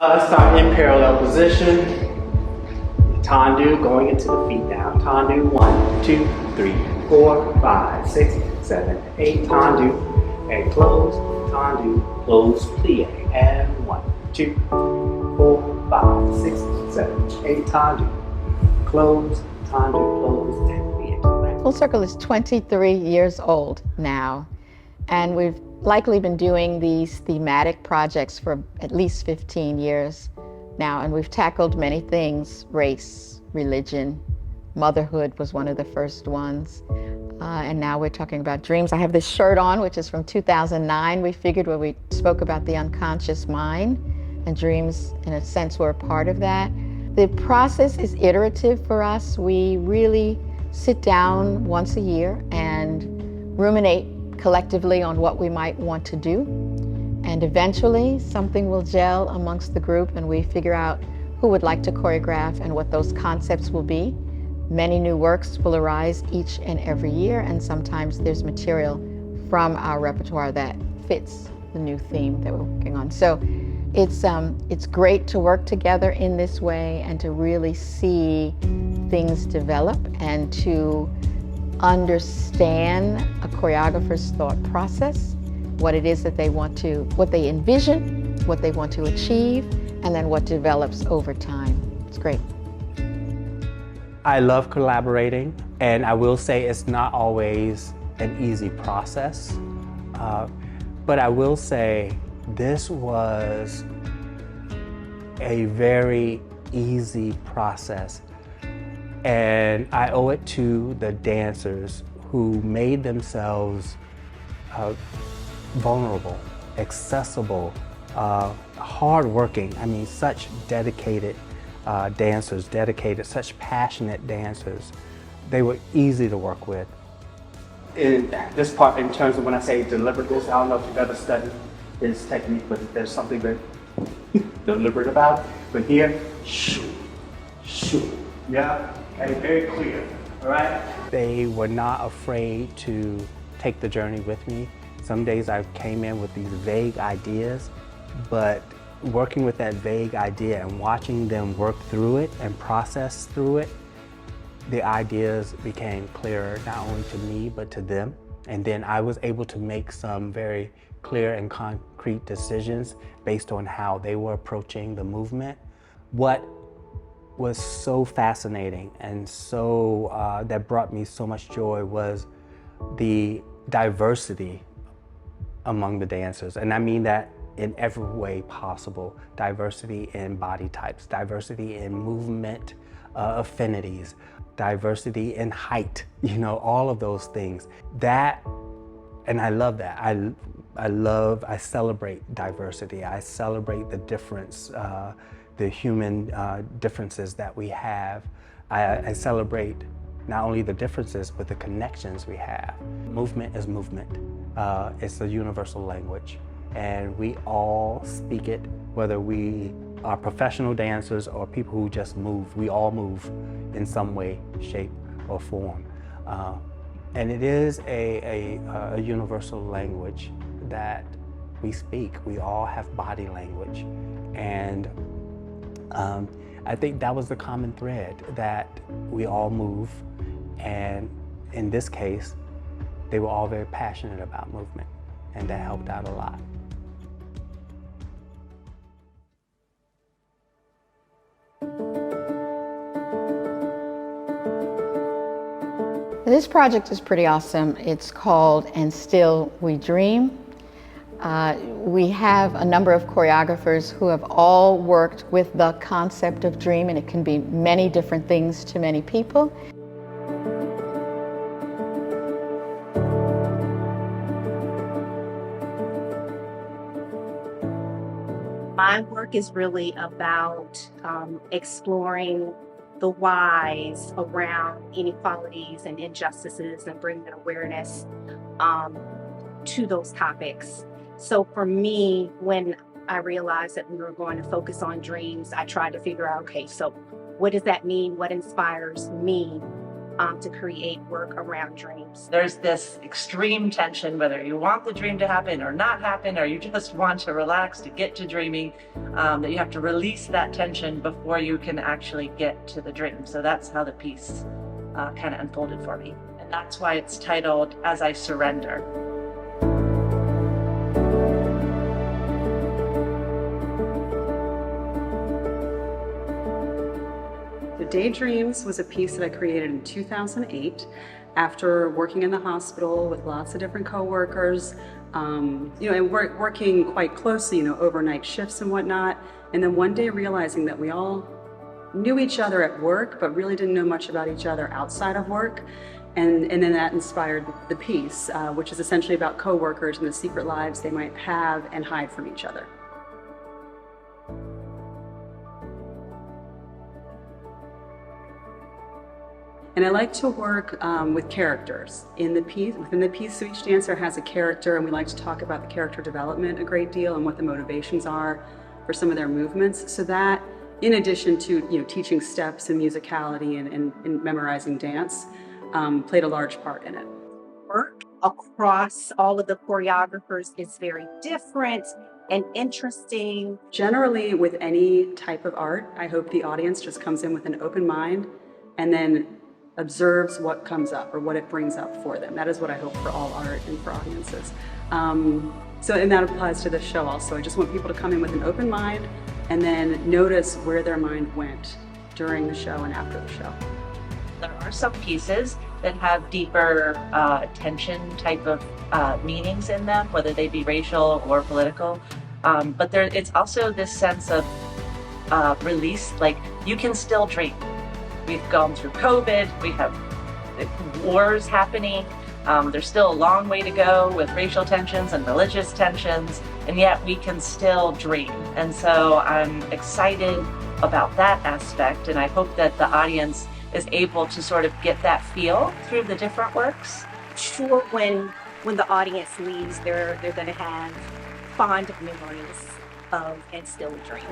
Start in parallel position. Tendu going into the feet now. Tendu 1, 2, 3, 4, 5, 6, 7, 8. Tendu and close. Tendu, close, plie. And 1, 2, 4, 5, 6, 7, 8. Tendu, close, close, and plie. Full Circle is 23 years old now, and we've likely been doing these thematic projects for at least 15 years now, and we've tackled many things: race, religion, motherhood was one of the first ones, and now we're talking about dreams. I have this shirt on, which is from 2009. We figured when we spoke about the unconscious mind, and dreams, in a sense, were a part of that. The process is iterative for us. We really sit down once a year and ruminate collectively on what we might want to do. And eventually something will gel amongst the group and we figure out who would like to choreograph and what those concepts will be. Many new works will arise each and every year, and sometimes there's material from our repertoire that fits the new theme that we're working on. So it's great to work together in this way and to really see things develop and to understand a choreographer's thought process, what it is that they want to, what they envision, what they want to achieve, and then what develops over time. It's great. I love collaborating, and I will say it's not always an easy process, but I will say this was a very easy process. And I owe it to the dancers who made themselves vulnerable, accessible, hardworking. I mean, such dedicated dancers, such passionate dancers. They were easy to work with. In this part, in terms of when I say deliberateness, I don't know if you've ever studied his technique, but there's something very deliberate about it. But here, shoo, shoo, yeah. Okay, very clear, all right? They were not afraid to take the journey with me. Some days I came in with these vague ideas, but working with that vague idea and watching them work through it and process through it, the ideas became clearer, not only to me, but to them. And then I was able to make some very clear and concrete decisions based on how they were approaching the movement. What was so fascinating and so that brought me so much joy was the diversity among the dancers. And I mean that in every way possible. Diversity in body types, diversity in movement affinities, diversity in height, you know, all of those things. That, and I love that. I celebrate diversity. I celebrate the difference, the human differences that we have. I celebrate not only the differences, but the connections we have. Movement is movement. It's a universal language, and we all speak it, whether we are professional dancers or people who just move. We all move in some way, shape, or form. And it is a universal language that we speak. We all have body language. And I think that was the common thread, that we all move, and in this case, they were all very passionate about movement, and that helped out a lot. This project is pretty awesome. It's called And Still We Dream. We have a number of choreographers who have all worked with the concept of dream, and it can be many different things to many people. My work is really about exploring the whys around inequalities and injustices and bringing awareness to those topics. So for me, when I realized that we were going to focus on dreams, I tried to figure out, okay, so what does that mean? What inspires me to create work around dreams. There's this extreme tension, whether you want the dream to happen or not happen, or you just want to relax to get to dreaming, that you have to release that tension before you can actually get to the dream. So that's how the piece kind of unfolded for me. And that's why it's titled As I Surrender. Daydreams was a piece that I created in 2008 after working in the hospital with lots of different coworkers, and working quite closely, overnight shifts and whatnot. And then one day realizing that we all knew each other at work, but really didn't know much about each other outside of work. And then that inspired the piece, which is essentially about coworkers and the secret lives they might have and hide from each other. And I like to work with characters in the piece. Within the piece, so each dancer has a character, and we like to talk about the character development a great deal and what the motivations are for some of their movements. So that, in addition to teaching steps and musicality and memorizing dance, played a large part in it. Work across all of the choreographers is very different and interesting. Generally, with any type of art, I hope the audience just comes in with an open mind and then observes what comes up or what it brings up for them. That is what I hope for all art and for audiences. And that applies to this show also. I just want people to come in with an open mind and then notice where their mind went during the show and after the show. There are some pieces that have deeper tension type of meanings in them, whether they be racial or political. But it's also this sense of release, like you can still dream. We've gone through COVID, we have wars happening. There's still a long way to go with racial tensions and religious tensions, and yet we can still dream. And so I'm excited about that aspect, and I hope that the audience is able to sort of get that feel through the different works. Sure, when the audience leaves, they're going to have fond memories of And Still a Dream.